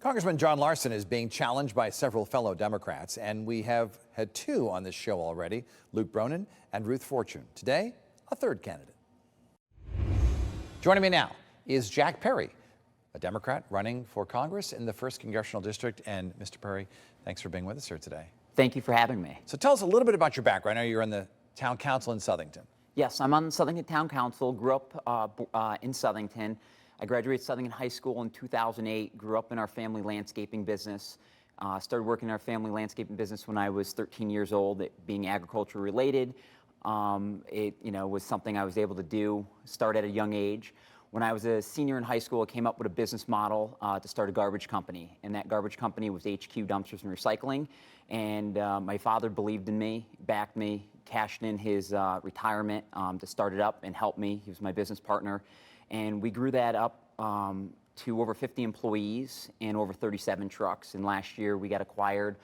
Congressman John Larson is being challenged by several fellow Democrats, and we have had two on this show already, Luke Bronin and Ruth Fortune. Today, a third candidate. Joining me now is Jack Perry, a Democrat running for Congress in the 1st Congressional District. And Mr. Perry, thanks for being with us here today. Thank you for having me. So tell us a little bit about your background. I know you're in the Town Council in Southington. Yes, I'm on the Southington Town Council, grew up in Southington. I graduated Southington High School in 2008, grew up in our family landscaping business, started working in our family landscaping business when I was 13 years old, it being agriculture related. It was something I was able to do, start at a young age. When I was a senior in high school, I came up with a business model to start a garbage company, and that garbage company was HQ Dumpsters and Recycling. And my father believed in me, backed me, cashed in his retirement to start it up and help me. He was my business partner. And we grew that up to over 50 employees and over 37 trucks. And last year we got acquired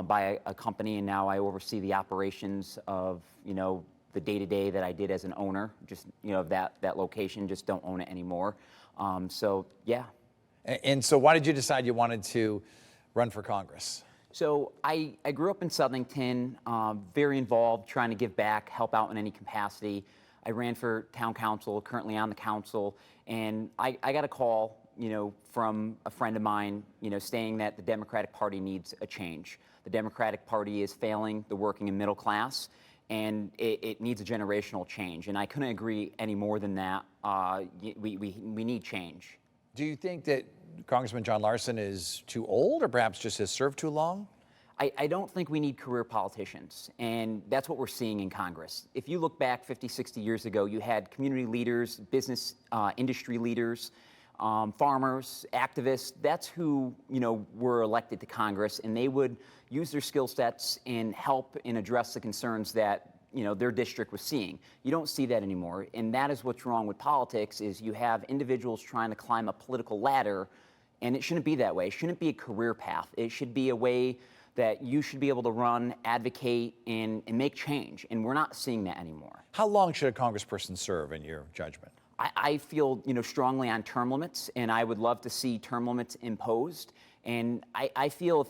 by a company, and now I oversee the operations of, the day-to-day that I did as an owner, just, that location, just don't own it anymore. So, yeah. And so why did you decide you wanted to run for Congress? So I grew up in Southington, very involved, trying to give back, help out in any capacity. I ran for town council, currently on the council, and I got a call, from a friend of mine, saying that the Democratic Party needs a change. The Democratic Party is failing the working and middle class, and it needs a generational change. And I couldn't agree any more than that. We need change. Do you think that Congressman John Larson is too old, or perhaps just has served too long? I don't think we need career politicians, and that's what we're seeing in Congress. If you look back 50, 60 years ago, you had community leaders, business industry leaders, farmers, activists. That's who, were elected to Congress, and they would use their skill sets and help and address the concerns that, their district was seeing. You don't see that anymore, and that is what's wrong with politics, is you have individuals trying to climb a political ladder, and it shouldn't be that way. It shouldn't be a career path. It should be a way that you should be able to run, advocate, and make change, and we're not seeing that anymore. How long should a congressperson serve, in your judgment? I feel, strongly on term limits, and I would love to see term limits imposed, and I feel,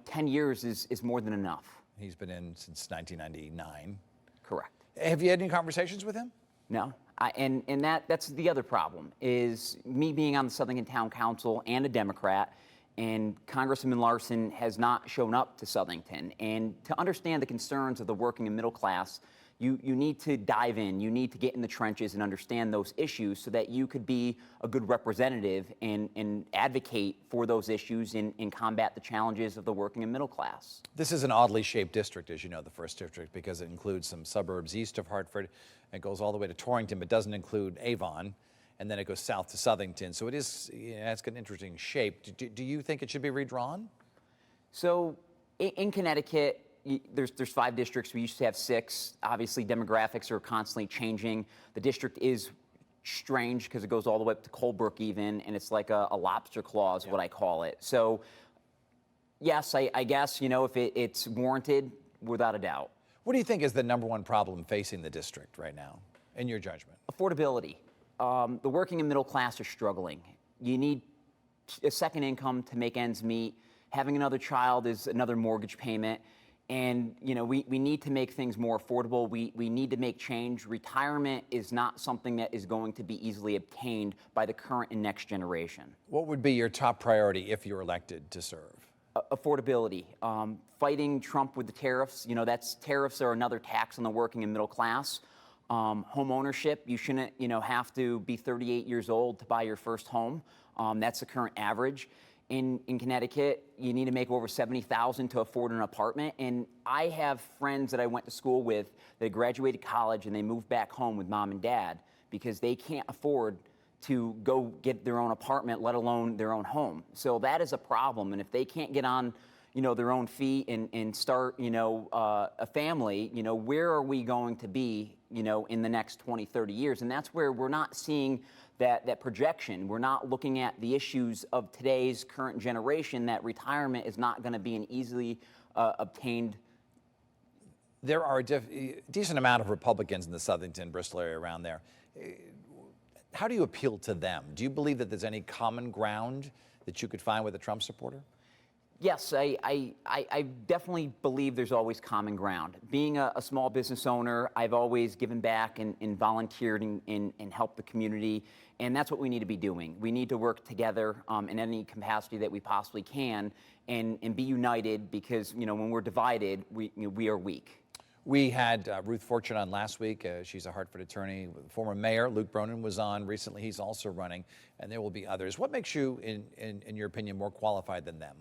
10 years is more than enough. He's been in since 1999. Correct. Have you had any conversations with him? No, and that's the other problem, is me being on the Southington Town Council and a Democrat, and Congressman Larson has not shown up to Southington. And to understand the concerns of the working and middle class, you need to dive in. You need to get in the trenches and understand those issues so that you could be a good representative and advocate for those issues and combat the challenges of the working and middle class. This is an oddly shaped district, as you know, the 1st District, because it includes some suburbs east of Hartford. It goes all the way to Torrington, but doesn't include Avon. And then it goes south to Southington. So it is, it's got an interesting shape. Do you think it should be redrawn? So in Connecticut, there's 5 districts. We used to have 6. Obviously, demographics are constantly changing. The district is strange because it goes all the way up to Colebrook even, and it's like a lobster claw is what I call it. So yes, I guess, if it's warranted, without a doubt. What do you think is the #1 problem facing the district right now, in your judgment? Affordability. The working and middle class are struggling. You need a second income to make ends meet. Having another child is another mortgage payment. And, we need to make things more affordable. We need to make change. Retirement is not something that is going to be easily obtained by the current and next generation. What would be your top priority if you're elected to serve? Affordability. Fighting Trump with the tariffs. Tariffs are another tax on the working and middle class. Home ownership, you shouldn't, have to be 38 years old to buy your first home. That's the current average. In Connecticut, you need to make over $70,000 to afford an apartment. And I have friends that I went to school with that graduated college and they moved back home with mom and dad because they can't afford to go get their own apartment, let alone their own home. So that is a problem. And if they can't get on, their own feet and start, a family, where are we going to be, in the next 20, 30 years? And that's where we're not seeing that projection. We're not looking at the issues of today's current generation, that retirement is not going to be an easily obtained. There are a decent amount of Republicans in the Southington, Bristol area around there. How do you appeal to them? Do you believe that there's any common ground that you could find with a Trump supporter? Yes, I definitely believe there's always common ground. Being a small business owner, I've always given back and volunteered and helped the community, and that's what we need to be doing. We need to work together in any capacity that we possibly can and be united, because when we're divided, we are weak. We had Ruth Fortune on last week. She's a Hartford attorney. Former Mayor Luke Bronin was on recently. He's also running, and there will be others. What makes you, in your opinion, more qualified than them?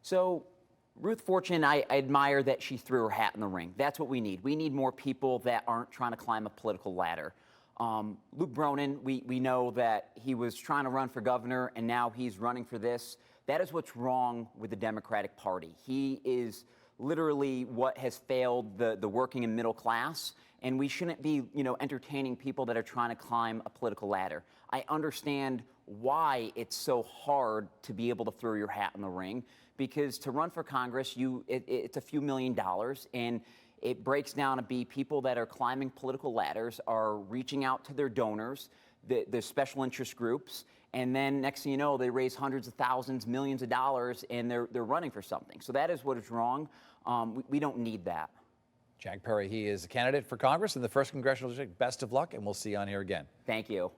So Ruth Fortune, I admire that she threw her hat in the ring. That's what we need. We need more people that aren't trying to climb a political ladder. Luke Bronin, we know that he was trying to run for governor, and now he's running for this. That is what's wrong with the Democratic Party. He is literally what has failed the working and middle class, and we shouldn't be entertaining people that are trying to climb a political ladder. I understand why it's so hard to be able to throw your hat in the ring, because to run for Congress, it's a few $1,000,000, and it breaks down to be people that are climbing political ladders, are reaching out to their donors, the special interest groups, and then next thing you know, they raise hundreds of thousands, millions of dollars, and they're running for something. So that is what is wrong. We don't need that. Jack Perry, he is a candidate for Congress in the 1st Congressional District. Best of luck, and we'll see you on here again. Thank you.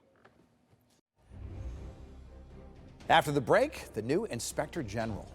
After the break, the new Inspector General.